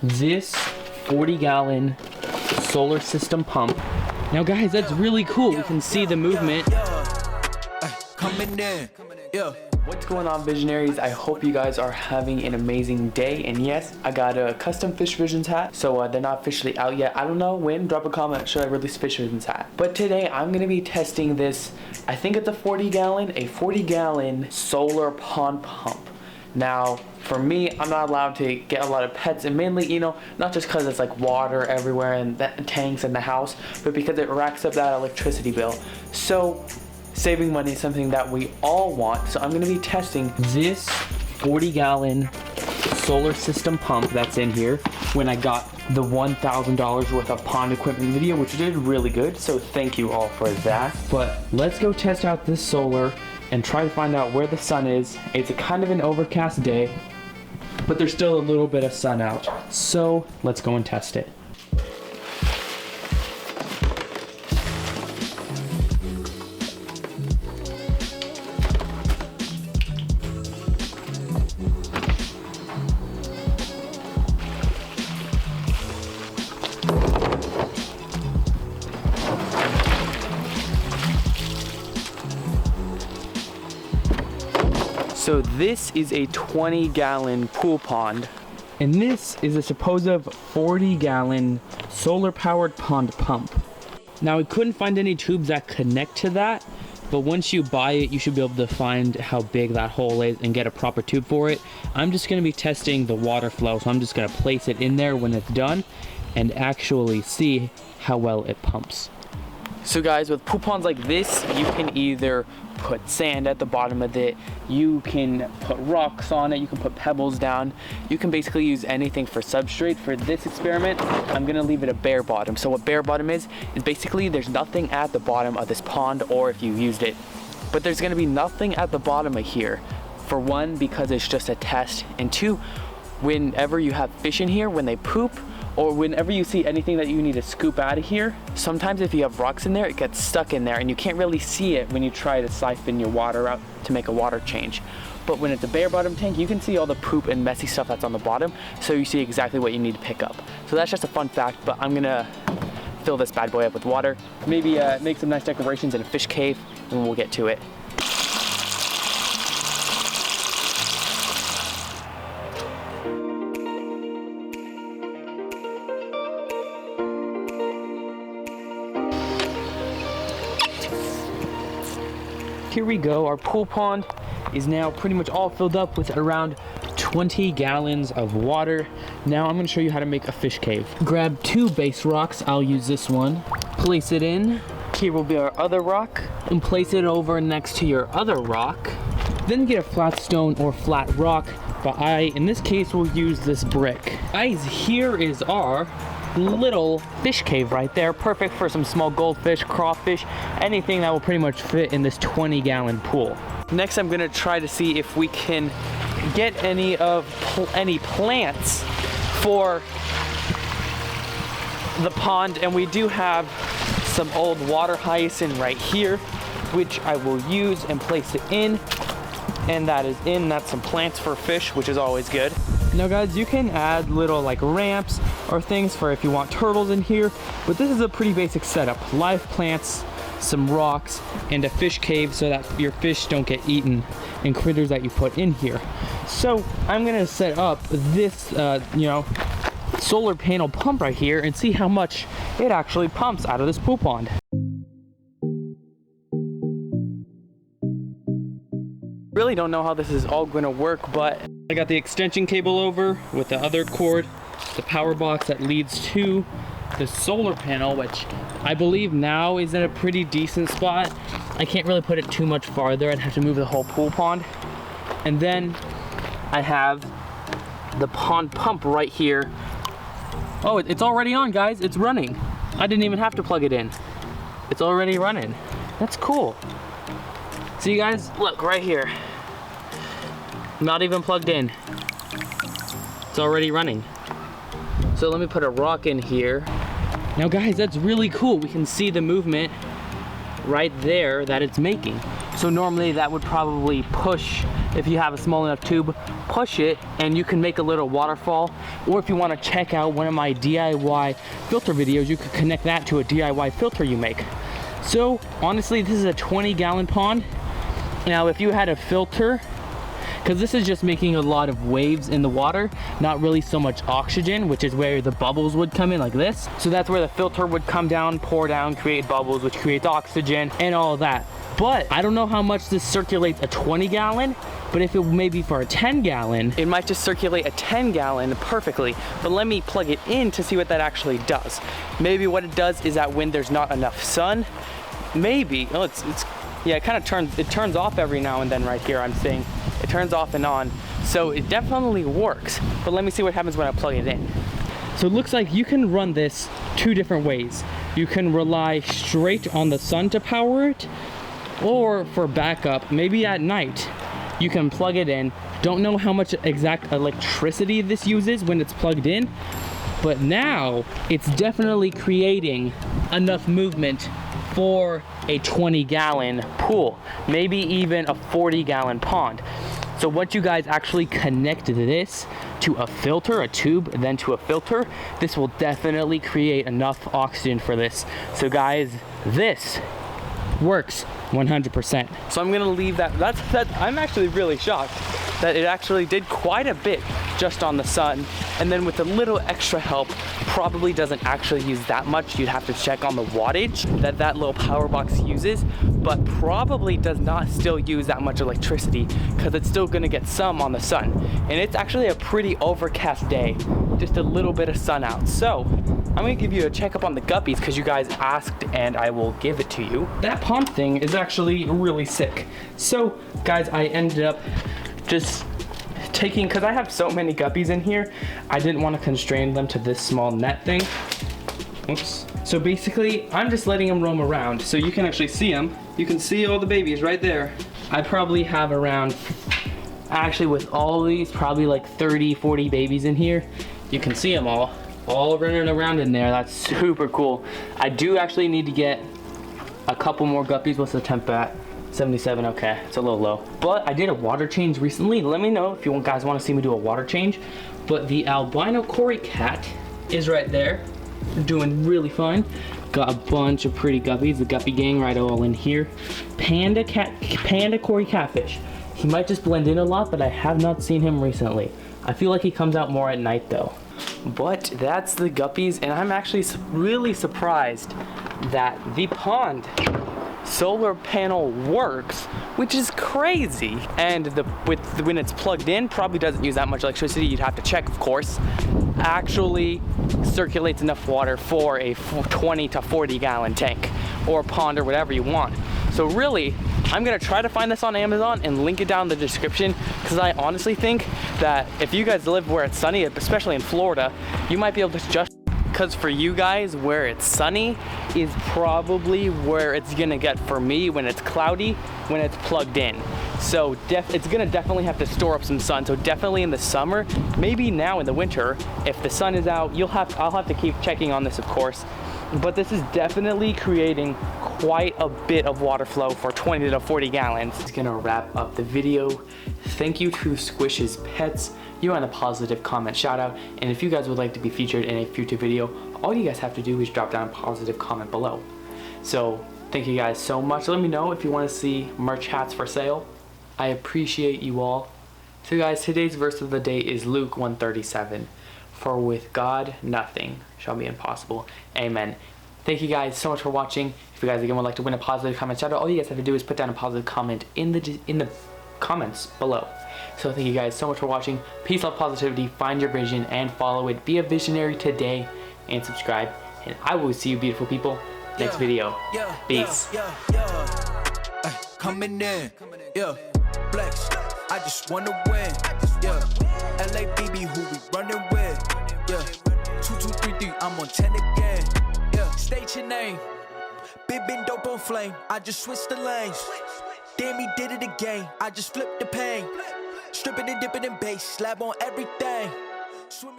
this 40-gallon solar system pump. Now guys, that's really cool. We can see the movement. What's going on, visionaries? I hope you guys are having an amazing day. And yes, I got a custom Fishvisions hat, so they're not officially out yet. I don't know when. Drop a comment, should I release Fishvisions hat? But today I'm gonna be testing this. I think it's a 40-gallon solar pond pump. Now, for me, I'm not allowed to get a lot of pets, and mainly, you know, not just because it's like water everywhere and tanks in the house, but because it racks up that electricity bill. So saving money is something that we all want. So I'm going to be testing this 40-gallon solar system pump that's in here when I got the $1,000 worth of pond equipment video, which did really good. So thank you all for that. But let's go test out this solar and try to find out where the sun is. It's a kind of an overcast day, but there's still a little bit of sun out. So let's go and test it. So this is a 20-gallon pool pond, and this is a supposed 40-gallon solar-powered pond pump. Now, we couldn't find any tubes that connect to that, but once you buy it, you should be able to find how big that hole is and get a proper tube for it. I'm just going to be testing the water flow, so I'm just going to place it in there when it's done and actually see how well it pumps. So guys, with pool ponds like this, you can either put sand at the bottom of it, you can put rocks on it, you can put pebbles down, you can basically use anything for substrate. For this experiment, I'm gonna leave it a bare bottom. So what bare bottom is basically there's nothing at the bottom of this pond, or if you used it, but there's gonna be nothing at the bottom of here. For one, because it's just a test, and two, whenever you have fish in here, when they poop, or whenever you see anything that you need to scoop out of here, sometimes if you have rocks in there, it gets stuck in there and you can't really see it when you try to siphon your water out to make a water change. But when it's a bare bottom tank, you can see all the poop and messy stuff that's on the bottom, so you see exactly what you need to pick up. So that's just a fun fact, but I'm gonna fill this bad boy up with water, maybe make some nice decorations in a fish cave, and we'll get to it. Here we go, our pool pond is now pretty much all filled up with around 20 gallons of water. Now I'm gonna show you how to make a fish cave. Grab 2 base rocks, I'll use this one. Place it in, here will be our other rock, and place it over next to your other rock. Then get a flat stone or flat rock, but in this case, will use this brick. Guys, here is our little fish cave right there, perfect for some small goldfish, crawfish, anything that will pretty much fit in this 20-gallon pool. Next, I'm gonna try to see if we can get any plants for the pond, and we do have some old water hyacinth right here, which I will use and place it in, and that is in. That's some plants for fish, which is always good. Now guys, you can add little like ramps or things for if you want turtles in here, but this is a pretty basic setup. Live plants, some rocks, and a fish cave so that your fish don't get eaten and critters that you put in here. So I'm gonna set up this, solar panel pump right here and see how much it actually pumps out of this pool pond. Really don't know how this is all gonna work, but I got the extension cable over with the other cord, the power box that leads to the solar panel, which I believe now is in a pretty decent spot. I can't really put it too much farther. I'd have to move the whole pool pond. And then I have the pond pump right here. Oh, it's already on, guys. It's running. I didn't even have to plug it in. It's already running. That's cool. See, guys, look right here. Not even plugged in. It's already running. So let me put a rock in here. Now guys, that's really cool. We can see the movement right there that it's making. So normally that would probably push if you have a small enough tube, push it and you can make a little waterfall. Or if you want to check out one of my DIY filter videos, you could connect that to a DIY filter you make. So honestly, this is a 20-gallon pond. Now if you had a filter, because this is just making a lot of waves in the water, not really so much oxygen, which is where the bubbles would come in like this. So that's where the filter would come down, pour down, create bubbles, which creates oxygen and all of that. But I don't know how much this circulates a 20-gallon, but if it may be for a 10-gallon, it might just circulate a 10-gallon perfectly. But let me plug it in to see what that actually does. Maybe what it does is that when there's not enough sun, maybe, oh, yeah, it kind of turns off every now and then right here, I'm seeing. It turns off and on, so it definitely works. But let me see what happens when I plug it in. So it looks like you can run this two different ways. You can rely straight on the sun to power it, or for backup, maybe at night, you can plug it in. Don't know how much exact electricity this uses when it's plugged in, but now it's definitely creating enough movement for a 20-gallon pool, maybe even a 40-gallon pond. So once you guys actually connect this to a filter, a tube, and then to a filter, this will definitely create enough oxygen for this. So guys, this works 100%. So I'm gonna leave that. I'm actually really shocked that it actually did quite a bit just on the sun, and then with a little extra help, probably doesn't actually use that much. You'd have to check on the wattage that little power box uses, but probably does not still use that much electricity because it's still gonna get some on the sun. And it's actually a pretty overcast day, just a little bit of sun out. So I'm gonna give you a checkup on the guppies because you guys asked and I will give it to you. That pond thing is actually really sick. So guys, I ended up just taking, because I have so many guppies in here, I didn't want to constrain them to this small net thing. Oops. So basically, I'm just letting them roam around. So you can actually see them. You can see all the babies right there. I probably have around, actually with all these, probably like 30, 40 babies in here. You can see them all running around in there. That's super cool. I do actually need to get a couple more guppies. What's the temp at? 77, okay, it's a little low. But I did a water change recently. Let me know if you guys want to see me do a water change. But the albino Cory cat is right there, doing really fine. Got a bunch of pretty guppies, the guppy gang right all in here. Panda Cory catfish. He might just blend in a lot, but I have not seen him recently. I feel like he comes out more at night though. But that's the guppies, and I'm actually really surprised that the pond solar panel works, which is crazy. And when it's plugged in, probably doesn't use that much electricity. You'd have to check, of course. Actually circulates enough water for a 20 to 40-gallon tank or pond or whatever you want. So really, I'm gonna try to find this on Amazon and link it down in the description, because I honestly think that if you guys live where it's sunny, especially in Florida, you might be able to just, because for you guys, where it's sunny is probably where it's gonna get for me when it's cloudy, when it's plugged in. So it's gonna definitely have to store up some sun. So definitely in the summer, maybe now in the winter, if the sun is out, I'll have to keep checking on this, of course. But this is definitely creating quite a bit of water flow for 20 to 40 gallons. It's gonna wrap up the video. Thank you to Squish's Pets. You want a positive comment shout out, and if you guys would like to be featured in a future video, all you guys have to do is drop down a positive comment below. So thank you guys so much. Let me know if you want to see merch hats for sale. I appreciate you all. So guys, today's verse of the day is Luke 1:37. For with God nothing shall be impossible. Amen. Thank you guys so much for watching. If you guys again would like to win a positive comment shout out, all you guys have to do is put down a positive comment in the comments below. So thank you guys so much for watching. Peace, love, positivity. Find your vision and follow it. Be a visionary today and subscribe. And I will see you beautiful people next video. Peace. Coming in, flex. I just wanna win, LABB who we running with, 2 2 3 3. I'm on 10 again, State your name. Big been dope on flame. I just switched the lanes. Damn, he did it again. I just flipped the pain. Stripping and dipping in bass, slab on everything. Swimming